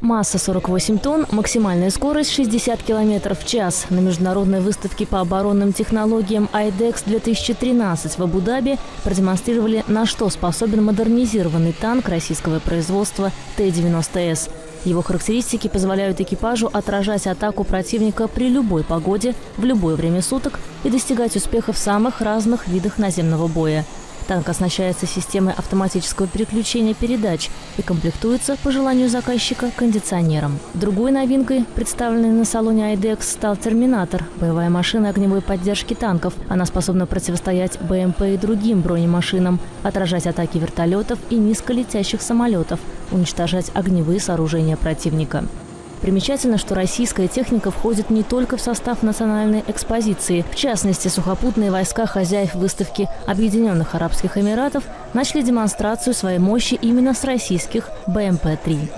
Масса 48 тонн, максимальная скорость 60 км в час. На международной выставке по оборонным технологиям IDEX 2013 в Абу-Даби продемонстрировали, на что способен модернизированный танк российского производства Т-90С. Его характеристики позволяют экипажу отражать атаку противника при любой погоде, в любое время суток и достигать успеха в самых разных видах наземного боя. Танк оснащается системой автоматического переключения передач и комплектуется, по желанию заказчика, кондиционером. Другой новинкой, представленной на салоне IDEX, стал «Терминатор» – боевая машина огневой поддержки танков. Она способна противостоять БМП и другим бронемашинам, отражать атаки вертолетов и низколетящих самолетов, уничтожать огневые сооружения противника. Примечательно, что российская техника входит не только в состав национальной экспозиции. В частности, сухопутные войска хозяев выставки Объединенных Арабских Эмиратов начали демонстрацию своей мощи именно с российских БМП-3.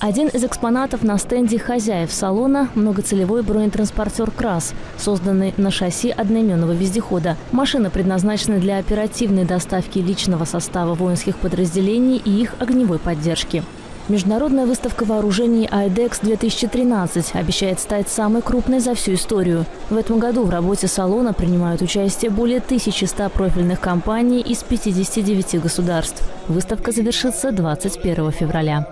Один из экспонатов на стенде хозяев салона – многоцелевой бронетранспортер «КРАС», созданный на шасси одноименного вездехода. Машина предназначена для оперативной доставки личного состава воинских подразделений и их огневой поддержки. Международная выставка вооружений IDEX 2013 обещает стать самой крупной за всю историю. В этом году в работе салона принимают участие более 1100 профильных компаний из 59 государств. Выставка завершится 21 февраля.